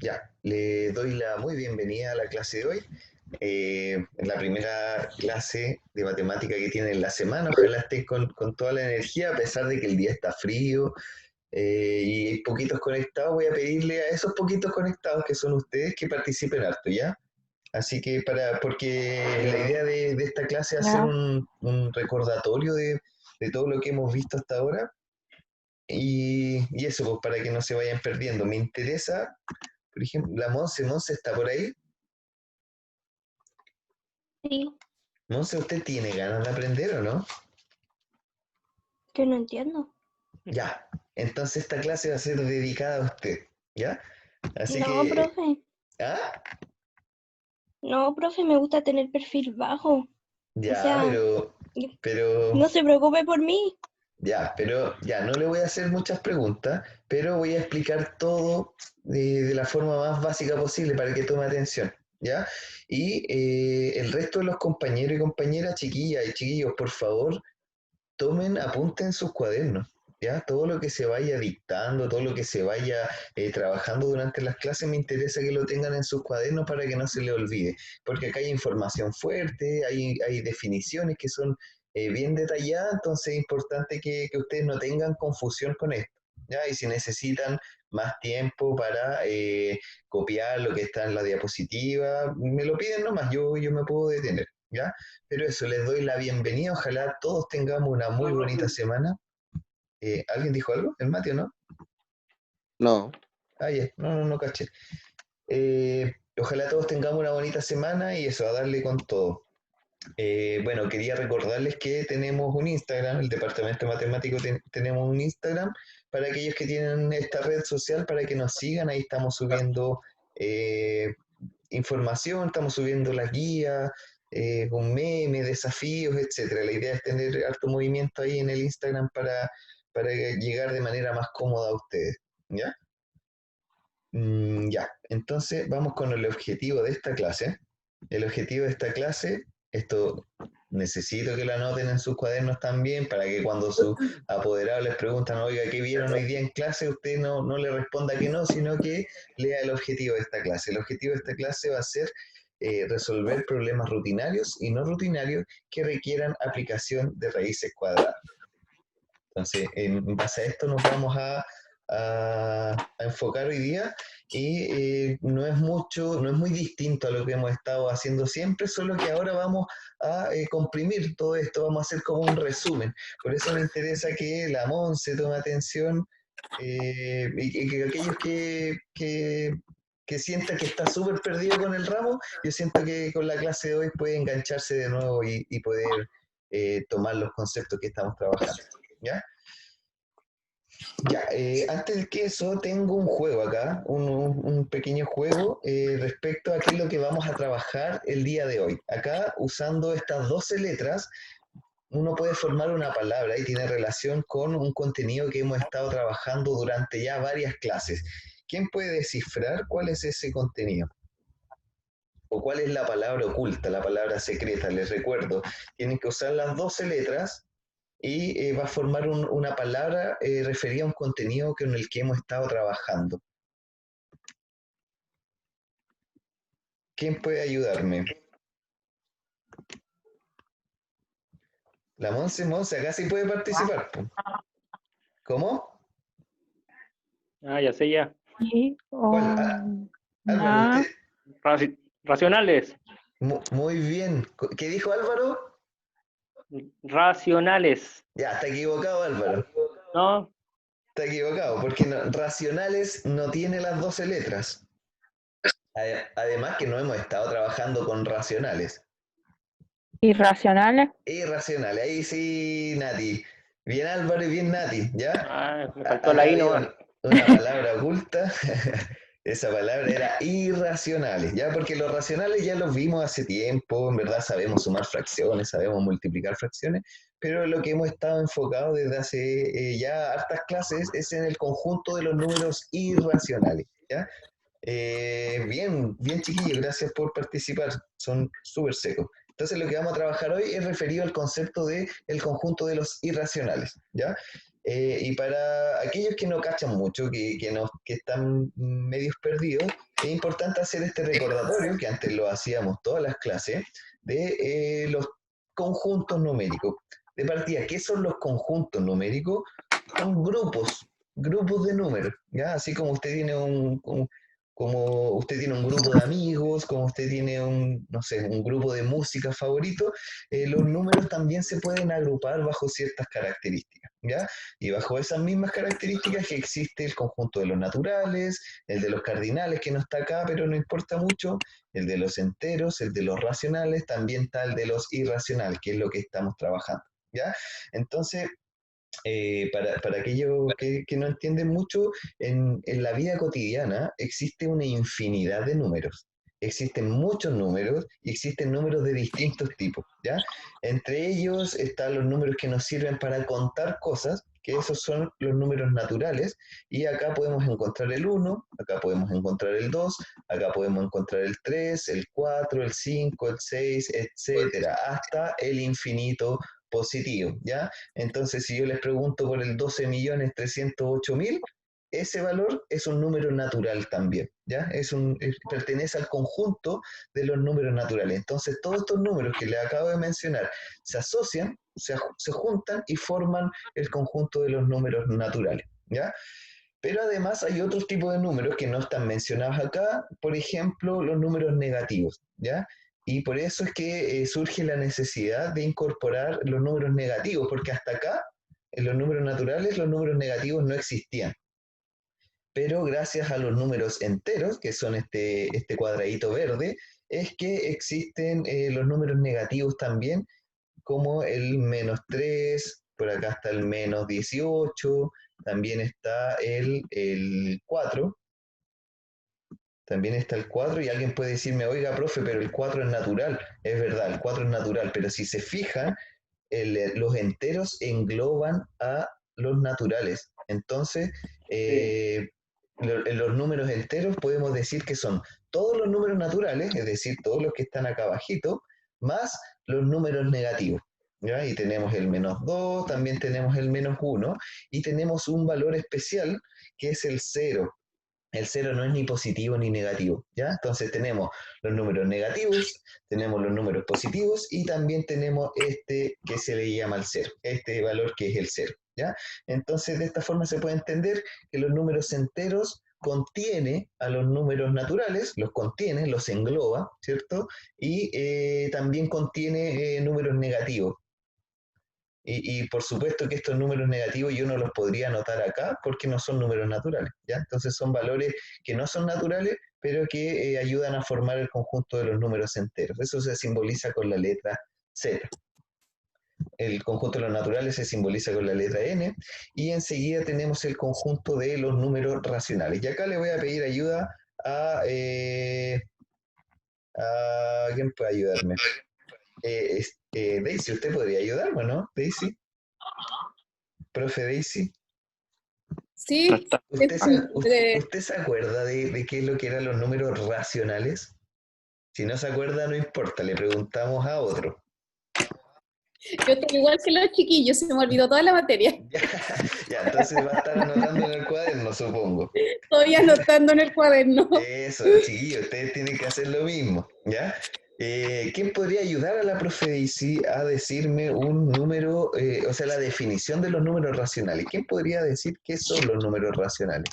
Ya, le doy la muy bienvenida a la clase de hoy. La primera clase de matemática que tiene en la semana. Ojalá estén con toda la energía, a pesar de que el día está frío y hay poquitos conectados. Voy a pedirle a esos poquitos conectados que son ustedes que participen harto, ¿ya? Así que porque la idea de esta clase es hacer Ya, un recordatorio de todo lo que hemos visto hasta ahora y eso, pues para que no se vayan perdiendo. Me interesa, por ejemplo, la Monse está por ahí. sí, Monse, ¿usted tiene ganas de aprender o no? que no entiendo. Ya, entonces esta clase va a ser dedicada a usted, ¿ya? Así No, que, profe, ¿ah? no, profe, me gusta tener perfil bajo. O Ya, sea, pero, no se preocupe por mí. ya, no le voy a hacer muchas preguntas, pero voy a explicar todo de la forma más básica posible para que tome atención, ¿ya? Y el resto de los compañeros y compañeras, chiquillas y chiquillos, por favor, tomen, apunten sus cuadernos, ¿ya? Todo lo que se vaya dictando, todo lo que se vaya trabajando durante las clases, me interesa que lo tengan en sus cuadernos para que no se le olvide, porque acá hay información fuerte, hay definiciones que son bien detalladas, entonces es importante que ustedes no tengan confusión con esto, ¿ya? Y si necesitan más tiempo para copiar lo que está en la diapositiva, me lo piden nomás, yo me puedo detener, ¿ya? Pero eso, les doy la bienvenida. Ojalá todos tengamos una muy bonita semana. ¿Alguien dijo algo? ¿El Mateo, no? No, Ah, ya, no caché. Ojalá todos tengamos una bonita semana y eso, a darle con todo. Bueno, quería recordarles que tenemos un Instagram, el Departamento Matemático tenemos un Instagram para aquellos que tienen esta red social para que nos sigan. Ahí estamos subiendo eh, información, estamos subiendo las guías, con memes, desafíos, etcétera. La idea es tener harto movimiento ahí en el Instagram para llegar de manera más cómoda a ustedes. ¿Ya? Ya, entonces vamos con el objetivo de esta clase. El objetivo de esta clase, esto necesito que lo anoten en sus cuadernos también para que cuando sus apoderados les preguntan, oiga, ¿qué vieron hoy día en clase? Usted no le responda que no, sino que lea el objetivo de esta clase. El objetivo de esta clase va a ser resolver problemas rutinarios y no rutinarios que requieran aplicación de raíces cuadradas. Entonces, en base a esto nos vamos a enfocar hoy día y no es mucho, no es muy distinto a lo que hemos estado haciendo siempre, solo que ahora vamos a comprimir todo esto, vamos a hacer como un resumen. Por eso me interesa que la Monse tome atención y que aquellos que sienta que está súper perdido con el ramo, yo siento que con la clase de hoy puede engancharse de nuevo y poder tomar los conceptos que estamos trabajando. ¿Ya? Ya, antes que eso, tengo un juego acá, un pequeño juego respecto a qué es lo que vamos a trabajar el día de hoy. Acá, usando estas 12 letras, uno puede formar una palabra y tiene relación con un contenido que hemos estado trabajando durante ya varias clases. ¿Quién puede descifrar cuál es ese contenido? ¿O cuál es la palabra oculta, la palabra secreta? Les recuerdo, tienen que usar las 12 letras y va a formar una palabra referida a un contenido con el que hemos estado trabajando. ¿Quién puede ayudarme? La Monse, acá sí puede participar. Po. ¿Cómo? Ah, ya sé ya. Sí, ¿Cuál? Álvaro, ya, usted. Racionales. Muy bien. ¿Qué dijo Álvaro? Racionales. Ya, está equivocado Álvaro. ¿No? Está equivocado, porque racionales no tiene las 12 letras. Además que no hemos estado trabajando con racionales. irracionales. Irracionales, ahí sí, Nati. Bien Álvaro y bien Nati, ¿ya? Ah, me faltó la Acá I había nomás. una palabra oculta. Esa palabra era irracionales, ¿ya? Porque los racionales ya los vimos hace tiempo, en verdad sabemos sumar fracciones, sabemos multiplicar fracciones, pero lo que hemos estado enfocados desde hace ya hartas clases es en el conjunto de los números irracionales, ¿ya? Bien chiquillos, gracias por participar, son súper secos. Entonces lo que vamos a trabajar hoy es referido al concepto de el conjunto de los irracionales, ¿ya? Y para aquellos que no cachan mucho, que están medios perdidos, es importante hacer este recordatorio, que antes lo hacíamos todas las clases, de los conjuntos numéricos. De partida, ¿qué son los conjuntos numéricos? Son grupos de números, ¿ya? Así como usted tiene como usted tiene un grupo de amigos, como usted tiene no sé, un grupo de música favorito, los números también se pueden agrupar bajo ciertas características, ¿ya? Y bajo esas mismas características que existe el conjunto de los naturales, el de los cardinales, que no está acá, pero no importa mucho, el de los enteros, el de los racionales, también está el de los irracionales, que es lo que estamos trabajando, ¿ya? Entonces, para aquellos que no entienden mucho, en la vida cotidiana existe una infinidad de números. Existen muchos números y existen números de distintos tipos, ¿ya? Entre ellos están los números que nos sirven para contar cosas, que esos son los números naturales, y acá podemos encontrar el 1, acá podemos encontrar el 2, acá podemos encontrar el 3, el 4, el 5, el 6, etcétera, hasta el infinito positivo, ¿ya? Entonces, si yo les pregunto por el 12.308.000, ese valor es un número natural también, ¿ya? Pertenece al conjunto de los números naturales. Entonces, todos estos números que les acabo de mencionar se asocian, se juntan y forman el conjunto de los números naturales, ¿ya? Pero además hay otros tipos de números que no están mencionados acá, por ejemplo, los números negativos, ¿ya? Y por eso es que surge la necesidad de incorporar los números negativos, porque hasta acá, en los números naturales, los números negativos no existían. Pero gracias a los números enteros, que son este cuadradito verde, es que existen los números negativos también, como el -3, por acá está el -18, también está el 4, también está el 4 y alguien puede decirme, oiga, profe, pero el 4 es natural. Es verdad, el 4 es natural, pero si se fijan, los enteros engloban a los naturales. Entonces, Sí. en los números enteros podemos decir que son todos los números naturales, es decir, todos los que están acá abajito, más los números negativos. ¿Ya? Y tenemos el -2, también tenemos el -1, y tenemos un valor especial que es el 0. El 0 no es ni positivo ni negativo, ¿ya? Entonces tenemos los números negativos, tenemos los números positivos y también tenemos este que se le llama el 0, este valor que es el 0, ¿ya? Entonces de esta forma se puede entender que los números enteros contiene a los números naturales, los contiene, los engloba, ¿cierto? Y también contiene números negativos. Y por supuesto que estos números negativos yo no los podría anotar acá porque no son números naturales, ¿ya? Entonces son valores que no son naturales, pero que ayudan a formar el conjunto de los números enteros. Eso se simboliza con la letra Z. El conjunto de los naturales se simboliza con la letra N y enseguida tenemos el conjunto de los números racionales. Y acá le voy a pedir ayuda a ¿quién puede ayudarme? Daisy, ¿usted podría ayudarme, no? Daisy, profe Daisy. Sí, ¿Usted se acuerda de qué es lo que eran los números racionales? Si no se acuerda, no importa, le preguntamos a otro. yo estoy igual que los chiquillos, se me olvidó toda la materia. Ya, entonces va a estar anotando en el cuaderno, supongo. Estoy anotando en el cuaderno. Eso, chiquillos, ustedes tienen que hacer lo mismo, ¿ya? ¿Quién podría ayudar a la profe Daisy a decirme un número, o sea, la definición de los números racionales? ¿Quién podría decir qué son los números racionales?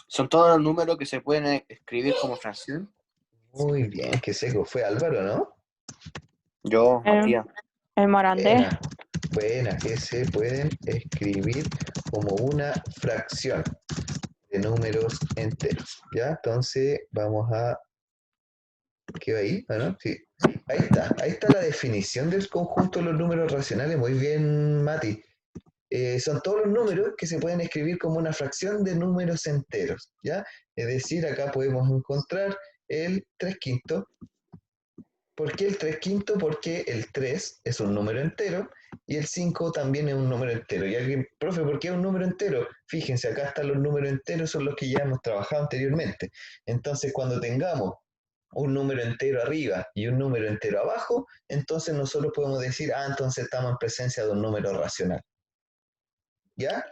Son todos los números que se pueden escribir como fracción. Muy bien, qué seco fue Álvaro, ¿no? Yo, Matías. El Morandé. Buena, que se pueden escribir como una fracción de números enteros, ¿ya? Entonces vamos a... ¿Qué va ahí? ¿Ah, no? Sí. Ahí está la definición del conjunto de los números racionales. Muy bien, Mati. Son todos los números que se pueden escribir como una fracción de números enteros, ¿ya? Es decir, acá podemos encontrar el 3/5. ¿Por qué el 3/5? Porque el 3 es un número entero y el 5 también es un número entero. Y alguien, profe, ¿por qué es un número entero? Fíjense, acá están los números enteros, son los que ya hemos trabajado anteriormente. Entonces, cuando tengamos un número entero arriba y un número entero abajo, entonces nosotros podemos decir, entonces estamos en presencia de un número racional. ¿Ya?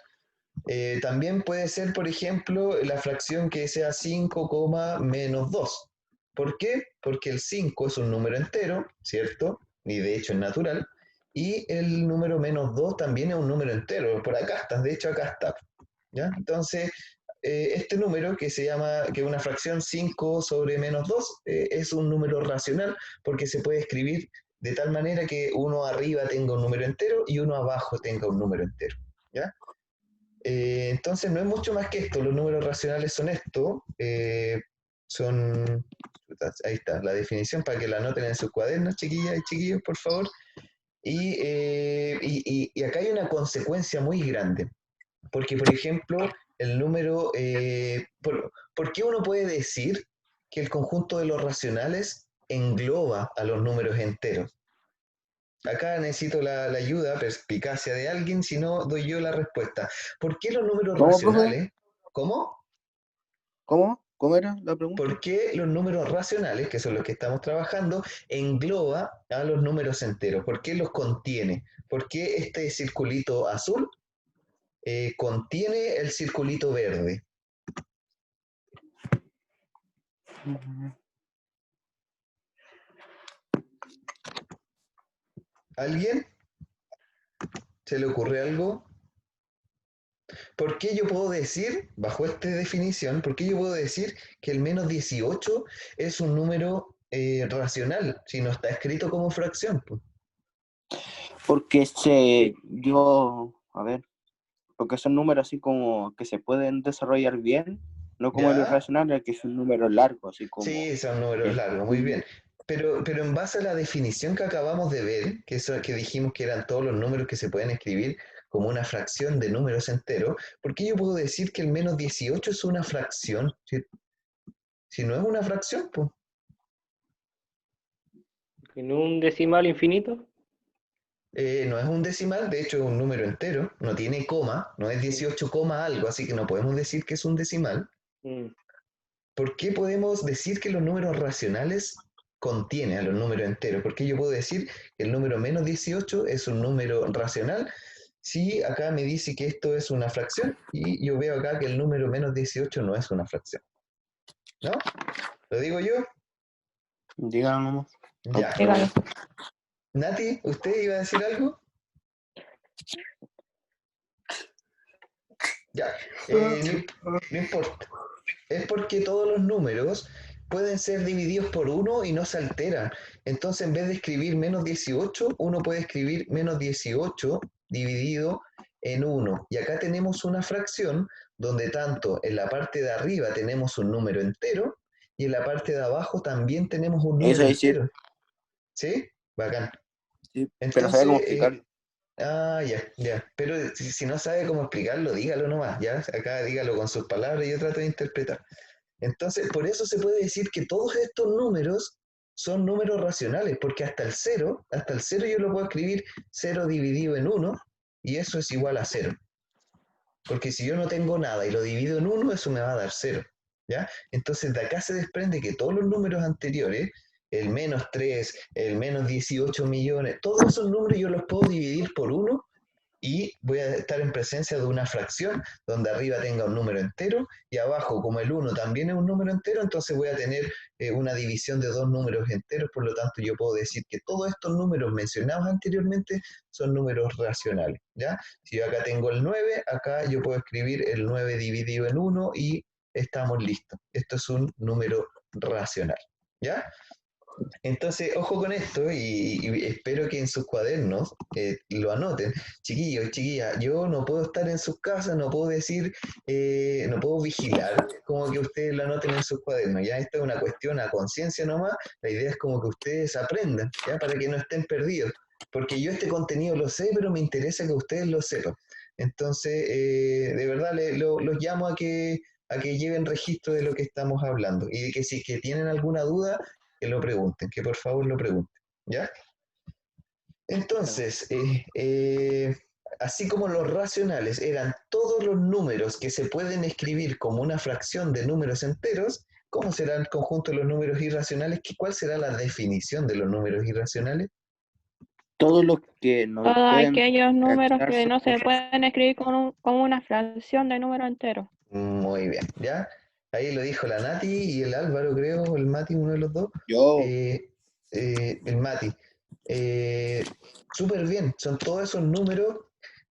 También puede ser, por ejemplo, la fracción que sea 5, menos 2. ¿Por qué? Porque el 5 es un número entero, ¿cierto? Y de hecho es natural. Y el número menos 2 también es un número entero. Por acá está, de hecho acá está. ¿Ya? Entonces, este número que se llama, que es una fracción 5 sobre menos 2, es un número racional porque se puede escribir de tal manera que uno arriba tenga un número entero y uno abajo tenga un número entero. ¿Ya? Entonces no es mucho más que esto, los números racionales son esto, son, ahí está, la definición para que la anoten en sus cuadernos, chiquillas y chiquillos, por favor. Y acá hay una consecuencia muy grande, porque por ejemplo, el número, ¿por qué uno puede decir que el conjunto de los racionales engloba a los números enteros? Acá necesito la ayuda, perspicacia de alguien, si no doy yo la respuesta. ¿Por qué los números ¿Cómo, profe? racionales? ¿Cómo? ¿Cómo? ¿Cómo era la pregunta? ¿Por qué los números racionales, que son los que estamos trabajando, engloba a los números enteros? ¿Por qué los contiene? ¿Por qué este circulito azul contiene el circulito verde? ¿Alguien? ¿Se le ocurre algo? ¿Por qué yo puedo decir, bajo esta definición, por qué yo puedo decir que el menos 18 es un número racional si no está escrito como fracción? Pues? Porque porque son números así como que se pueden desarrollar bien, no como el ¿Ya? irracional, que es un número largo, así como... Sí, son números largos, muy bien. Pero en base a la definición que acabamos de ver, que dijimos que eran todos los números que se pueden escribir como una fracción de números enteros, ¿por qué yo puedo decir que el menos 18 es una fracción? Si no es una fracción, pues. ¿En un decimal infinito? No es un decimal, de hecho es un número entero, no tiene coma, no es 18 coma algo, así que no podemos decir que es un decimal. Mm. ¿Por qué podemos decir que los números racionales contienen a los números enteros? ¿Por qué yo puedo decir que el número menos 18 es un número racional? Si acá me dice que esto es una fracción y yo veo acá que el número menos 18 no es una fracción. ¿No? ¿Lo digo yo? Díganlo nomás. Ya. Dígalo. Nati, ¿usted iba a decir algo? Ya. No importa. Es porque todos los números pueden ser divididos por 1 y no se alteran. Entonces, en vez de escribir menos 18, uno puede escribir menos 18 dividido en 1. Y acá tenemos una fracción donde tanto en la parte de arriba tenemos un número entero y en la parte de abajo también tenemos un número Eso es decir, entero. ¿Sí? Bacán. sí, pero no sabía cómo Entonces, explicarlo. ya. Pero si no sabe cómo explicarlo, dígalo nomás, ¿ya? Acá dígalo con sus palabras y yo trato de interpretar. Entonces, por eso se puede decir que todos estos números son números racionales, porque hasta el 0 yo lo puedo escribir 0 dividido en 1, y eso es igual a 0. Porque si yo no tengo nada y lo divido en 1, eso me va a dar 0. ¿Ya? Entonces, de acá se desprende que todos los números anteriores, el menos 3, el menos 18 millones, todos esos números yo los puedo dividir por 1 y voy a estar en presencia de una fracción donde arriba tenga un número entero y abajo, como el 1 también es un número entero, entonces voy a tener una división de dos números enteros, por lo tanto yo puedo decir que todos estos números mencionados anteriormente son números racionales, ¿ya? Si yo acá tengo el 9, acá yo puedo escribir el 9 dividido en 1 y estamos listos. Esto es un número racional, ¿ya? Entonces, ojo con esto y espero que en sus cuadernos lo anoten. Chiquillos, chiquillas, yo no puedo estar en sus casas, no puedo decir, no puedo vigilar como que ustedes lo anoten en sus cuadernos. Ya esto es una cuestión a conciencia nomás. La idea es como que ustedes aprendan, ya para que no estén perdidos. Porque yo este contenido lo sé, pero me interesa que ustedes lo sepan. Entonces, de verdad, los llamo a que lleven registro de lo que estamos hablando y de que si que tienen alguna duda, que lo pregunten, que por favor lo pregunten, ¿ya? Entonces, así como los racionales eran todos los números que se pueden escribir como una fracción de números enteros, ¿Cómo será el conjunto de los números irracionales? ¿Cuál será la definición de los números irracionales? Todos los que no Todos pueden aquellos números que fraccionarse no se por- pueden escribir como una fracción de número entero. Muy bien, ¿ya? Ahí lo dijo la Nati y el Álvaro, creo, o el Mati, uno de los dos. Yo, El Mati. Súper bien, son todos esos números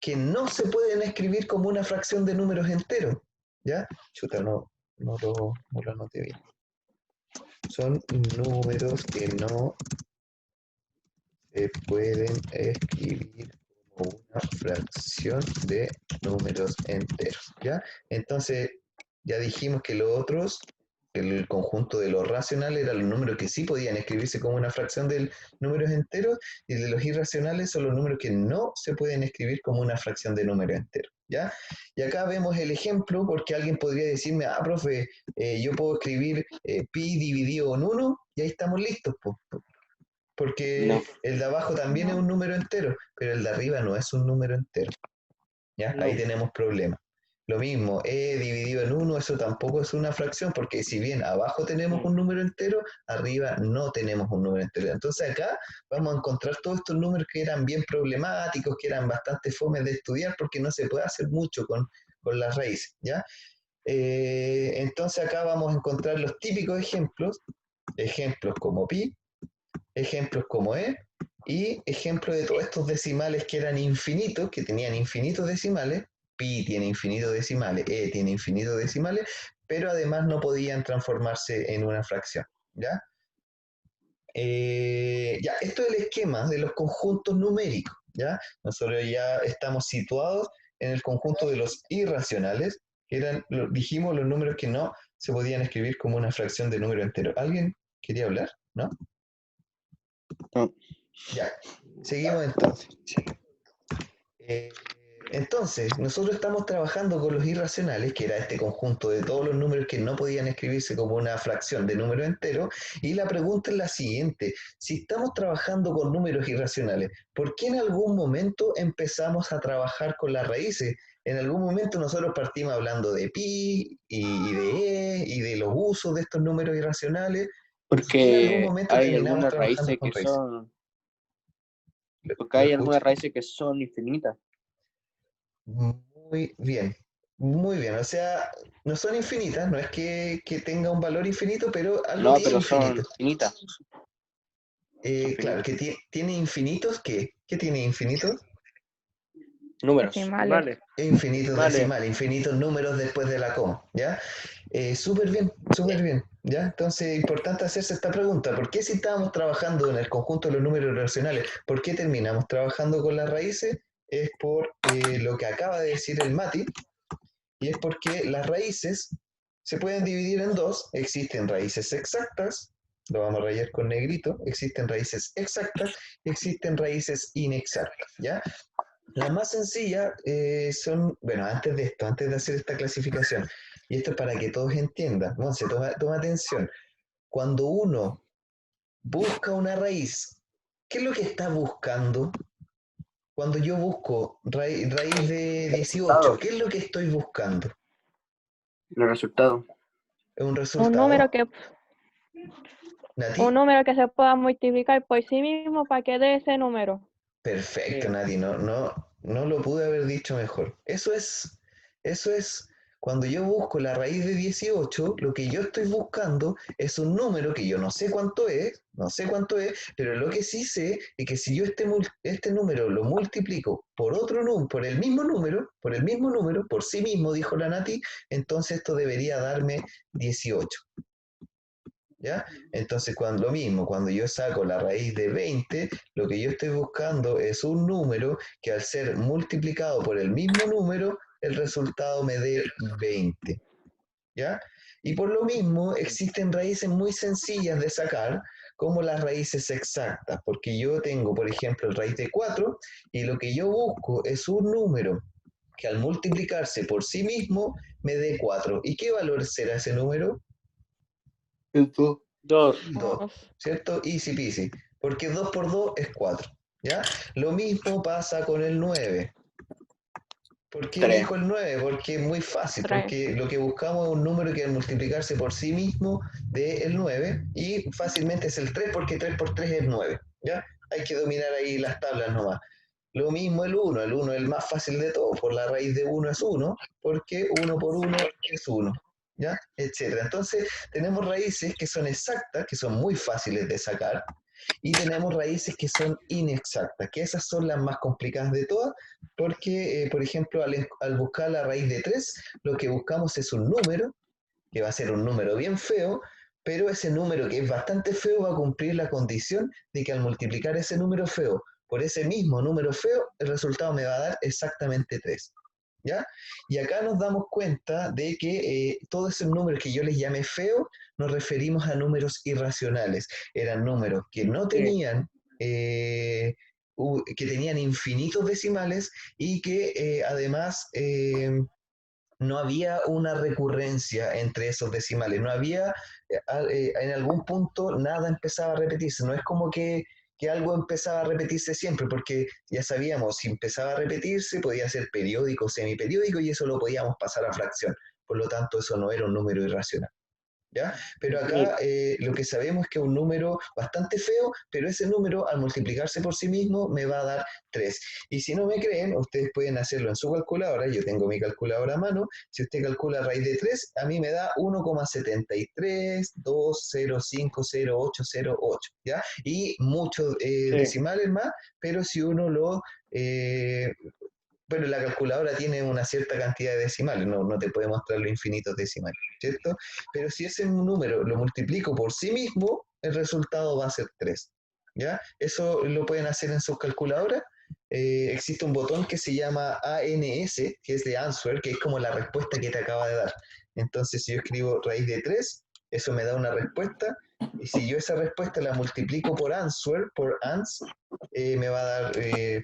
que no se pueden escribir como una fracción de números enteros, ¿ya? Chuta, no lo anoté bien. Son números que no se pueden escribir como una fracción de números enteros, ¿ya? Entonces, ya dijimos que los otros, el conjunto de los racionales eran los números que sí podían escribirse como una fracción de números enteros, y de los irracionales son los números que no se pueden escribir como una fracción de números enteros, ¿ya? Y acá vemos el ejemplo, porque alguien podría decirme, profe, yo puedo escribir pi dividido en 1, y ahí estamos listos, pues. Porque no. el de abajo también es un número entero, pero el de arriba no es un número entero, ¿ya? No. Ahí tenemos problemas. Lo mismo, e dividido en 1, eso tampoco es una fracción, porque si bien abajo tenemos un número entero, arriba no tenemos un número entero. Entonces acá vamos a encontrar todos estos números que eran bien problemáticos, que eran bastante fomes de estudiar, porque no se puede hacer mucho con las raíces, ¿ya? Entonces acá vamos a encontrar los típicos ejemplos como pi, ejemplos como y ejemplos de todos estos decimales que eran infinitos, que tenían infinitos decimales. Pi tiene infinitos decimales, tiene infinitos decimales, pero además no podían transformarse en una fracción, ¿ya? Ya, esto es el esquema de los conjuntos numéricos, ¿ya? Nosotros ya estamos situados en el conjunto de los irracionales, que eran, dijimos, los números que no se podían escribir como una fracción de número entero. ¿Alguien quería hablar? ¿No? No. Ya, seguimos entonces. Entonces, nosotros estamos trabajando con los irracionales, que era este conjunto de todos los números que no podían escribirse como una fracción de número entero, y la pregunta es la siguiente: si estamos trabajando con números irracionales, ¿por qué en algún momento empezamos a trabajar con las raíces? En algún momento nosotros partimos hablando de pi y de y de los usos de estos números irracionales. ¿Por qué en algún Porque momento hay terminamos algunas trabajando raíces con que raíces? porque Lo hay escucho. algunas raíces que son infinitas. Muy bien, muy bien. O sea, no son infinitas, no es que tenga un valor infinito, pero algo No, tiene pero infinito. son finitas. Son Claro, finitas. que tiene infinitos, ¿qué tiene infinitos? Números. Decimales. Vale. Infinitos Vale. decimales, infinitos números después de la coma, ¿ya? Súper bien, ¿ya? Entonces, importante hacerse esta pregunta: ¿por qué si estábamos trabajando en el conjunto de los números racionales, por qué terminamos trabajando con las raíces? Es por lo que acaba de decir el Mati, y es porque las raíces se pueden dividir en dos. Existen raíces exactas, lo vamos a rayar con negrito, existen raíces exactas y existen raíces inexactas, ¿ya? Las más sencillas son, bueno, antes de hacer esta clasificación, y esto es para que todos entiendan, Monse, toma atención. Cuando uno busca una raíz, ¿qué es lo que está buscando? Cuando yo busco raíz de 18, ¿qué es lo que estoy buscando? Los resultados. ¿Es un Un resultado? ¿Nati? número que se pueda multiplicar por sí mismo para que dé ese número. Perfecto, Sí. Nati, no lo pude haber dicho mejor. Eso es, cuando yo busco la raíz de 18, lo que yo estoy buscando es un número que yo no sé cuánto es, pero lo que sí sé es que si yo este número lo multiplico por otro número, por el mismo número, por sí mismo, dijo la Nati, entonces esto debería darme 18. ¿Ya? Entonces, lo mismo, cuando yo saco la raíz de 20, lo que yo estoy buscando es un número que, al ser multiplicado por el mismo número, el resultado me dé 20. ¿Ya? Y por lo mismo existen raíces muy sencillas de sacar, como las raíces exactas, porque yo tengo, por ejemplo, el raíz de 4, y lo que yo busco es un número que, al multiplicarse por sí mismo, me dé 4. ¿Y qué valor será ese número? Eso. 2. 2, ¿cierto? Easy peasy, porque 2 por 2 es 4, ¿ya? Lo mismo pasa con el 9. ¿Por qué 3. elijo el 9? Porque es muy fácil, 3. porque lo que buscamos es un número que al multiplicarse por sí mismo dé el 9 y fácilmente es el 3 porque 3 por 3 es 9, ¿ya? Hay que dominar ahí las tablas nomás. Lo mismo el 1 es el más fácil de todo, por la raíz de 1 es 1, porque 1 por 1 es 1, ¿ya? Etcétera. Entonces tenemos raíces que son exactas, que son muy fáciles de sacar, y tenemos raíces que son inexactas, que esas son las más complicadas de todas, porque, por ejemplo, al buscar la raíz de 3, lo que buscamos es un número, que va a ser un número bien feo, pero ese número que es bastante feo va a cumplir la condición de que al multiplicar ese número feo por ese mismo número feo, el resultado me va a dar exactamente 3. ¿Ya? Y acá nos damos cuenta de que todos esos números que yo les llamé feos, nos referimos a números irracionales. Eran números que no tenían, que tenían infinitos decimales y que además no había una recurrencia entre esos decimales, no había, en algún punto nada empezaba a repetirse, no es como que algo empezaba a repetirse siempre, porque ya sabíamos, si empezaba a repetirse podía ser periódico, semiperiódico, y eso lo podíamos pasar a fracción, por lo tanto eso no era un número irracional. ¿Ya? Pero acá lo que sabemos es que es un número bastante feo, pero ese número al multiplicarse por sí mismo me va a dar 3. Y si no me creen, ustedes pueden hacerlo en su calculadora, yo tengo mi calculadora a mano, si usted calcula raíz de 3, a mí me da 1,732050800808, ¿ya? Y muchos decimales más, pero si uno lo... bueno, la calculadora tiene una cierta cantidad de decimales, no te puede mostrar los infinitos decimales, ¿cierto? Pero si ese número lo multiplico por sí mismo, el resultado va a ser 3, ¿ya? Eso lo pueden hacer en sus calculadoras. Existe un botón que se llama ANS, que es de answer, que es como la respuesta que te acaba de dar. Entonces, si yo escribo raíz de 3, eso me da una respuesta, y si yo esa respuesta la multiplico por answer, por ans, me va a dar 3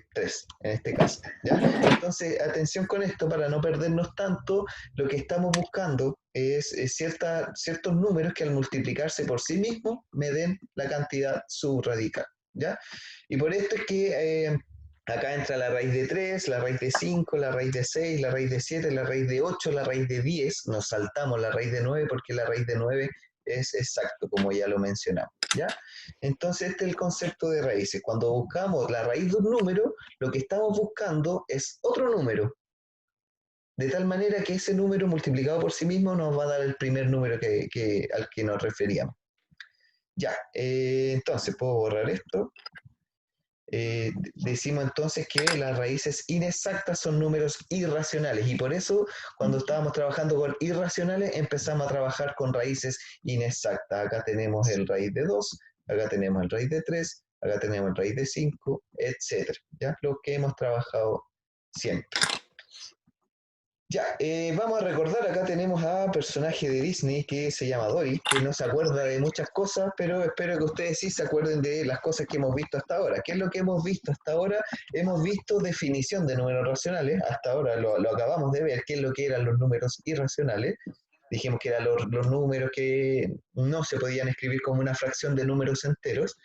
en este caso, ¿ya? Entonces, atención con esto para no perdernos tanto, lo que estamos buscando es ciertos números que al multiplicarse por sí mismos me den la cantidad subradical, ¿ya? Y por esto es que acá entra la raíz de 3, la raíz de 5, la raíz de 6, la raíz de 7, la raíz de 8, la raíz de 10, nos saltamos la raíz de 9 porque la raíz de 9 es exacto, como ya lo mencionamos, ¿ya? Entonces, este es el concepto de raíces. Cuando buscamos la raíz de un número, lo que estamos buscando es otro número, de tal manera que ese número multiplicado por sí mismo nos va a dar el primer número al que nos referíamos. Ya, entonces puedo borrar esto. Decimos entonces que las raíces inexactas son números irracionales y por eso cuando estábamos trabajando con irracionales empezamos a trabajar con raíces inexactas. Acá tenemos el raíz de 2, acá tenemos el raíz de 3, acá tenemos el raíz de 5, etc. ¿Ya? Lo que hemos trabajado siempre. Ya, vamos a recordar, acá tenemos a personaje de Disney que se llama Dory, que no se acuerda de muchas cosas, pero espero que ustedes sí se acuerden de las cosas que hemos visto hasta ahora. ¿Qué es lo que hemos visto hasta ahora? Hemos visto definición de números racionales, hasta ahora lo acabamos de ver, qué es lo que eran los números irracionales. Dijimos que eran los números que no se podían escribir como una fracción de números enteros.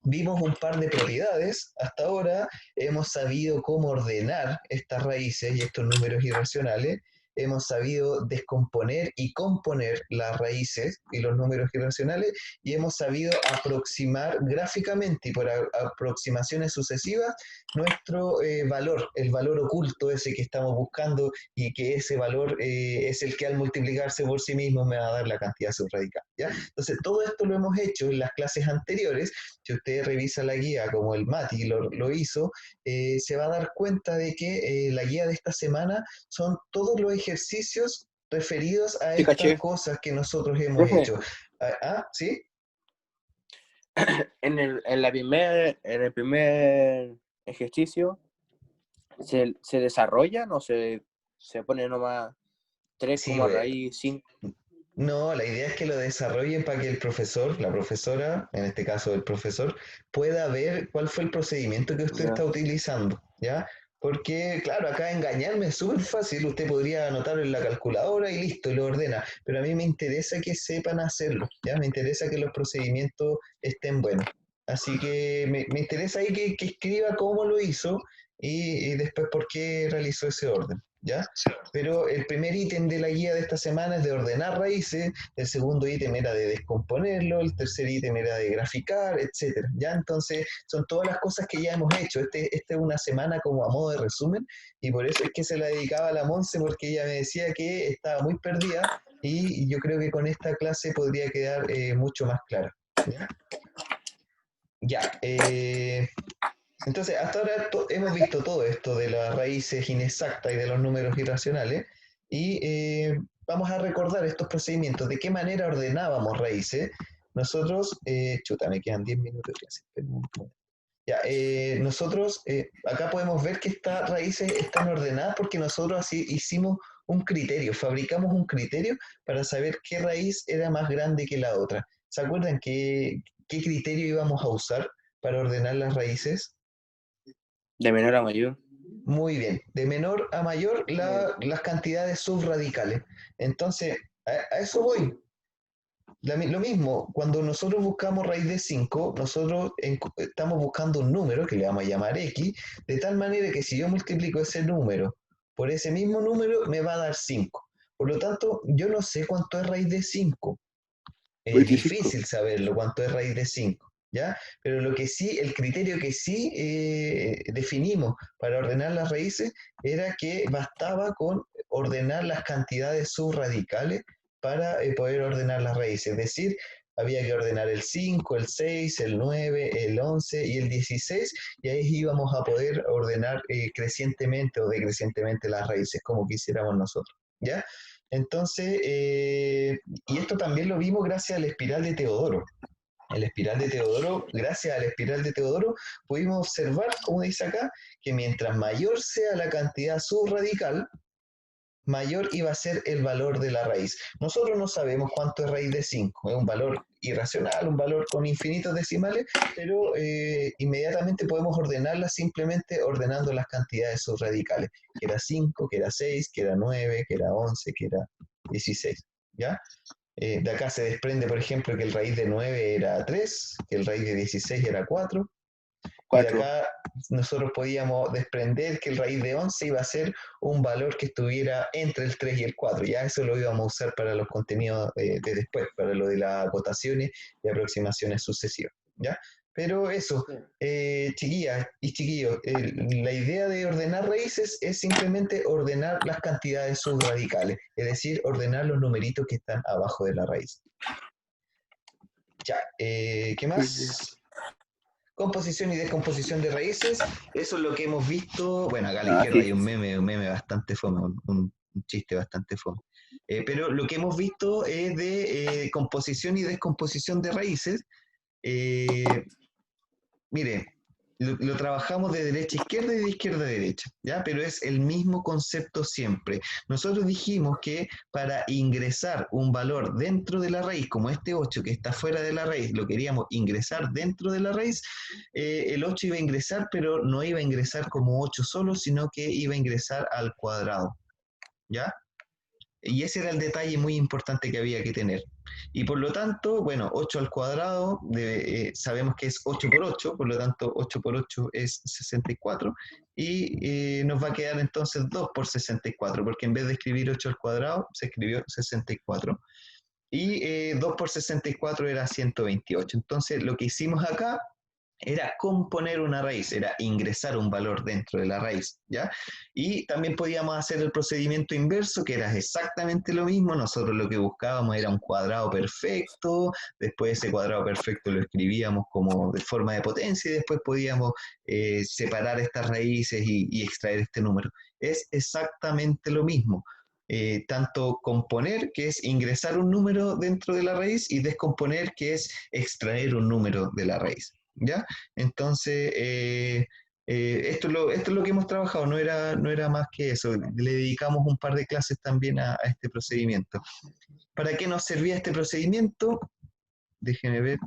Vimos un par de propiedades, hasta ahora hemos sabido cómo ordenar estas raíces y estos números irracionales, hemos sabido descomponer y componer las raíces y los números irracionales y hemos sabido aproximar gráficamente y por aproximaciones sucesivas nuestro valor, el valor oculto ese que estamos buscando y que ese valor es el que al multiplicarse por sí mismo me va a dar la cantidad subradical, ¿ya? Entonces todo esto lo hemos hecho en las clases anteriores. Si usted revisa la guía como el Mati lo hizo, se va a dar cuenta de que la guía de esta semana son todos los ejercicios referidos a Sí, estas caché. cosas que nosotros hemos Profe. hecho. ¿Sí? En el primer ejercicio, ¿se desarrollan o se pone nomás 3 Sí, como pues, raíz 5? no, la idea es que lo desarrollen para que el profesor, la profesora, en este caso el profesor, pueda ver cuál fue el procedimiento que usted está utilizando, ¿ya? Porque, claro, acá engañarme es súper fácil, usted podría anotarlo en la calculadora y listo, y lo ordena, pero a mí me interesa que sepan hacerlo, ¿ya? Me interesa que los procedimientos estén buenos. Así que me interesa ahí que escriba cómo lo hizo, y después por qué realizó ese orden, ¿ya? Pero el primer ítem de la guía de esta semana es de ordenar raíces, el segundo ítem era de descomponerlo, el tercer ítem era de graficar, etcétera, ¿ya? Entonces, son todas las cosas que ya hemos hecho. Esta es una semana como a modo de resumen, y por eso es que se la dedicaba a la Monse, porque ella me decía que estaba muy perdida, y yo creo que con esta clase podría quedar mucho más clara, ¿ya? Ya, entonces, hasta ahora hemos visto todo esto de las raíces inexactas y de los números irracionales, y vamos a recordar estos procedimientos, de qué manera ordenábamos raíces. Nosotros, chuta, me quedan 10 minutos de clase. Ya, nosotros acá podemos ver que estas raíces están ordenadas porque nosotros así hicimos un criterio, fabricamos un criterio para saber qué raíz era más grande que la otra. ¿Se acuerdan qué criterio íbamos a usar para ordenar las raíces? De menor a mayor. Muy bien, de menor a mayor las cantidades subradicales. Entonces, a eso voy. Lo mismo, cuando nosotros buscamos raíz de 5, nosotros estamos buscando un número que le vamos a llamar x, de tal manera que si yo multiplico ese número por ese mismo número, me va a dar 5. Por lo tanto, yo no sé cuánto es raíz de 5. Es 25. difícil saberlo, cuánto es raíz de 5, ¿ya? Pero lo que sí, el criterio que sí definimos para ordenar las raíces era que bastaba con ordenar las cantidades subradicales para poder ordenar las raíces. Es decir, había que ordenar el 5, el 6, el 9, el 11 y el 16, y ahí íbamos a poder ordenar crecientemente o decrecientemente las raíces, como quisiéramos nosotros, ¿ya? Entonces, y esto también lo vimos gracias a la espiral de Teodoro. El espiral de Teodoro, gracias a la espiral de Teodoro, pudimos observar, como dice acá, que mientras mayor sea la cantidad subradical, mayor iba a ser el valor de la raíz. Nosotros no sabemos cuánto es raíz de 5, es un valor irracional, un valor con infinitos decimales, pero inmediatamente podemos ordenarla simplemente ordenando las cantidades subradicales, que era 5, que era 6, que era 9, que era 11, que era 16, ¿ya? De acá se desprende, por ejemplo, que el raíz de 9 era 3, que el raíz de 16 era 4, y de 4. acá nosotros podíamos desprender que el raíz de 11 iba a ser un valor que estuviera entre el 3 y el 4. Ya eso lo íbamos a usar para los contenidos de después, para lo de las acotaciones y aproximaciones sucesivas, ¿ya? Pero eso, chiquillas y chiquillos, la idea de ordenar raíces es simplemente ordenar las cantidades subradicales, es decir, ordenar los numeritos que están abajo de la raíz. Ya, ¿qué más? Composición y descomposición de raíces, eso es lo que hemos visto. Bueno, acá a la izquierda hay un meme bastante fome, un chiste bastante fome. Pero lo que hemos visto es de composición y descomposición de raíces. Mire, lo trabajamos de derecha a izquierda y de izquierda a derecha, ¿ya? Pero es el mismo concepto siempre. Nosotros dijimos que para ingresar un valor dentro de la raíz, como este 8 que está fuera de la raíz, lo queríamos ingresar dentro de la raíz, el 8 iba a ingresar, pero no iba a ingresar como 8 solo, sino que iba a ingresar al cuadrado, ¿ya? Y ese era el detalle muy importante que había que tener. Y por lo tanto, bueno, 8 al cuadrado, sabemos que es 8 por 8, por lo tanto 8 por 8 es 64, y nos va a quedar entonces 2 por 64, porque en vez de escribir 8 al cuadrado, se escribió 64. Y 2 por 64 era 128. Entonces lo que hicimos acá era componer una raíz, era ingresar un valor dentro de la raíz, ¿ya? Y también podíamos hacer el procedimiento inverso, que era exactamente lo mismo. Nosotros lo que buscábamos era un cuadrado perfecto, después ese cuadrado perfecto lo escribíamos como de forma de potencia, y después podíamos separar estas raíces y extraer este número. Es exactamente lo mismo. Tanto componer, que es ingresar un número dentro de la raíz, y descomponer, que es extraer un número de la raíz, ¿ya? Entonces, esto es lo que hemos trabajado, no era más que eso. Le dedicamos un par de clases también a este procedimiento. ¿Para qué nos servía este procedimiento? Déjenme ver.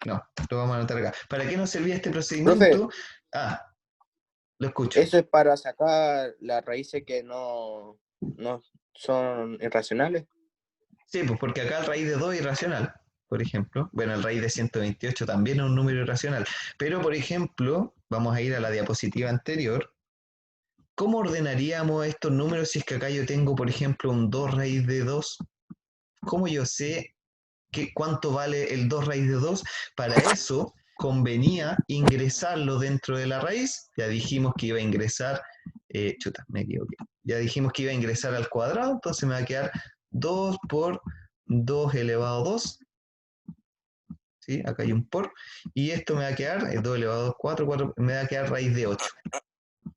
No, lo vamos a anotar acá. ¿Para qué nos servía este procedimiento? Profe, Lo escucho. eso es para sacar las raíces que no son irracionales. Sí, pues porque acá el raíz de 2 es irracional. por ejemplo. Bueno, el raíz de 128 también es un número irracional. Pero, por ejemplo, vamos a ir a la diapositiva anterior. ¿Cómo ordenaríamos estos números si es que acá yo tengo, por ejemplo, un 2 raíz de 2? ¿Cómo yo sé cuánto vale el 2 raíz de 2? Para eso convenía ingresarlo dentro de la raíz. Ya dijimos que iba a ingresar, me equivoqué. Ya dijimos que iba a ingresar al cuadrado, entonces me va a quedar 2 por 2 elevado a 2. ¿Sí? Acá hay un por. Y esto me va a quedar, 2 elevado a 2, 4, 4, me va a quedar raíz de 8.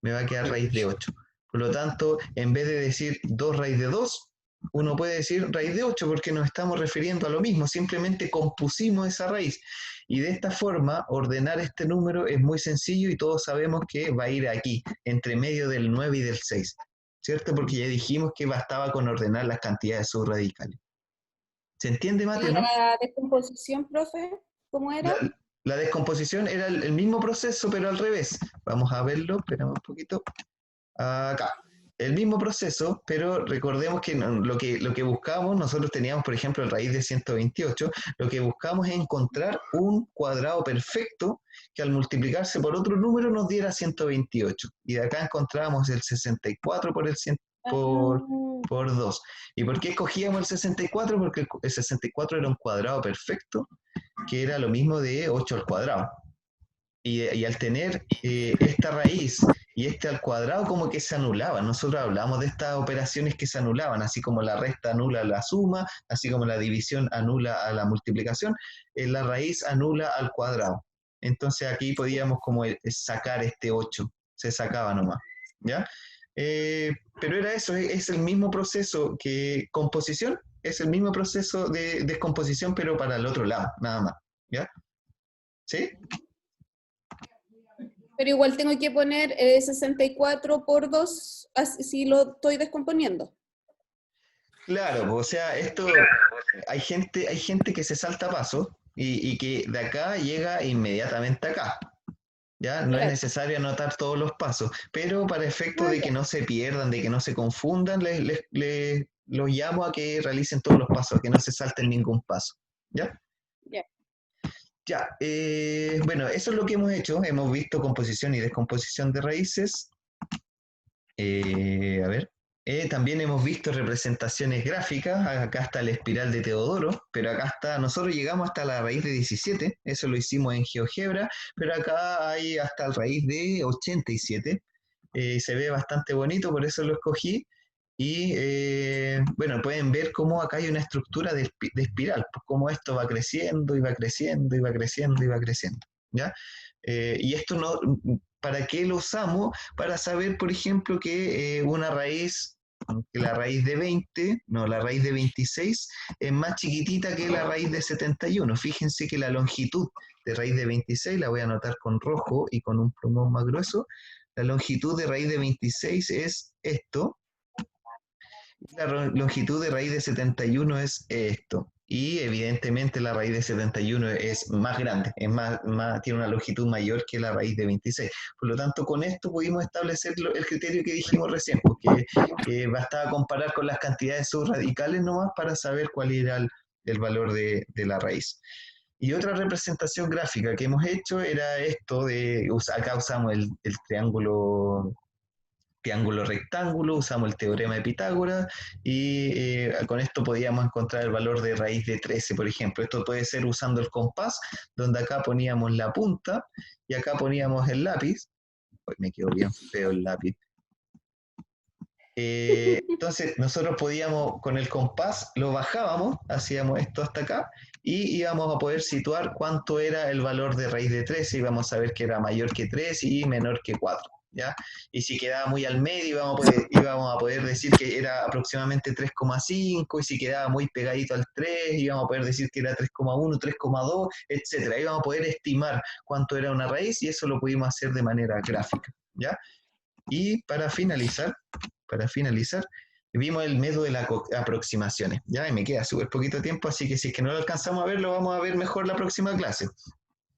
Me va a quedar raíz de 8. Por lo tanto, en vez de decir 2 raíz de 2, uno puede decir raíz de 8 porque nos estamos refiriendo a lo mismo, simplemente compusimos esa raíz. Y de esta forma, ordenar este número es muy sencillo y todos sabemos que va a ir aquí, entre medio del 9 y del 6, ¿cierto? Porque ya dijimos que bastaba con ordenar las cantidades subradicales. ¿Se entiende, Mateo, no? ¿La descomposición, profe? ¿Cómo era? La descomposición era el mismo proceso, pero al revés. Vamos a verlo, esperamos un poquito. Acá. El mismo proceso, pero recordemos que lo que buscamos, nosotros teníamos, por ejemplo, el raíz de 128, lo que buscamos es encontrar un cuadrado perfecto que al multiplicarse por otro número nos diera 128. Y de acá encontrábamos el 64 por el 100, por 2. ¿Y por qué escogíamos el 64? Porque el 64 era un cuadrado perfecto, que era lo mismo de 8 al cuadrado. Y al tener esta raíz y este al cuadrado, como que se anulaban. Nosotros hablamos de estas operaciones que se anulaban, así como la resta anula la suma, así como la división anula a la multiplicación, la raíz anula al cuadrado. Entonces aquí podíamos como sacar este 8, se sacaba nomás, ¿ya? Pero era eso, es el mismo proceso que composición, es el mismo proceso de descomposición, pero para el otro lado, nada más, ¿ya? ¿Sí? Pero igual tengo que poner 64 por 2, si lo estoy descomponiendo. Claro, o sea, esto hay gente que se salta pasos y que de acá llega inmediatamente acá. ¿Ya? No es Claro. necesario anotar todos los pasos, pero para efecto de que no se pierdan, de que no se confundan, los llamo a que realicen todos los pasos, a que no se salten ningún paso. ¿Ya? Ya. Ya, bueno, eso es lo que hemos hecho. Hemos visto composición y descomposición de raíces. A ver. También hemos visto representaciones gráficas. Acá está la espiral de Teodoro, pero acá está, nosotros llegamos hasta la raíz de 17, eso lo hicimos en GeoGebra, pero acá hay hasta la raíz de 87. Se ve bastante bonito, por eso lo escogí. Y bueno, pueden ver cómo acá hay una estructura de espiral, pues cómo esto va creciendo y va creciendo y va creciendo y va creciendo. ¿Ya? Y esto no, ¿para qué lo usamos? Para saber, por ejemplo, que una raíz, que la raíz de 20, no, la raíz de 26 es más chiquitita que la raíz de 71. Fíjense que la longitud de raíz de 26, la voy a anotar con rojo y con un plumón más grueso, la longitud de raíz de 26 es esto, la longitud de raíz de 71 es esto. Y evidentemente la raíz de 71 es más grande, tiene una longitud mayor que la raíz de 26. Por lo tanto, con esto pudimos establecer el criterio que dijimos recién, porque bastaba comparar con las cantidades subradicales nomás para saber cuál era el valor de la raíz. Y otra representación gráfica que hemos hecho era esto acá usamos el triángulo rectángulo, usamos el teorema de Pitágoras y con esto podíamos encontrar el valor de raíz de 13, por ejemplo. Esto puede ser usando el compás, donde acá poníamos la punta y acá poníamos el lápiz. Uy, me quedó bien feo el lápiz. Entonces nosotros podíamos, con el compás, lo bajábamos, hacíamos esto hasta acá y íbamos a poder situar cuánto era el valor de raíz de 13, íbamos a ver que era mayor que 3 y menor que 4. ¿Ya? Y si quedaba muy al medio íbamos a poder decir que era aproximadamente 3,5 y si quedaba muy pegadito al 3 íbamos a poder decir que era 3,1, 3,2, etc. Íbamos a poder estimar cuánto era una raíz y eso lo pudimos hacer de manera gráfica. ¿Ya? Y para finalizar, vimos el método de las aproximaciones. Ya, y me queda súper poquito tiempo, así que si es que no lo alcanzamos a ver, lo vamos a ver mejor la próxima clase.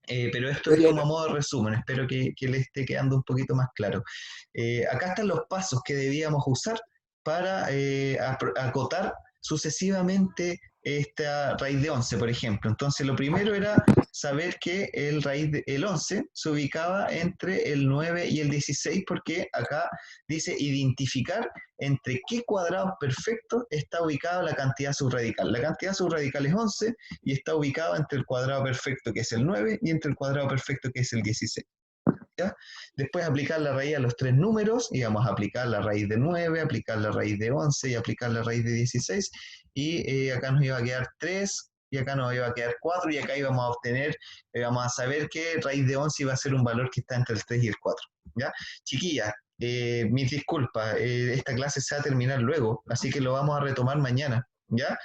Pero esto es como a modo de resumen, espero que les esté quedando un poquito más claro. Acá están los pasos que debíamos usar para acotar sucesivamente esta raíz de 11, por ejemplo. Entonces, lo primero era saber que el 11 se ubicaba entre el 9 y el 16, porque acá dice identificar entre qué cuadrados perfectos está ubicada la cantidad subradical. La cantidad subradical es 11 y está ubicada entre el cuadrado perfecto, que es el 9, y entre el cuadrado perfecto, que es el 16. ¿Ya? Después aplicar la raíz a los tres números, y vamos a aplicar la raíz de 9, aplicar la raíz de 11 y aplicar la raíz de 16, y acá nos iba a quedar 3, y acá nos iba a quedar 4, y acá íbamos a obtener, vamos a saber que raíz de 11 iba a ser un valor que está entre el 3 y el 4. ¿Ya? Chiquillas, mis disculpas, esta clase se va a terminar luego, así que lo vamos a retomar mañana. ¿Ya?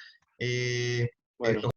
Bueno.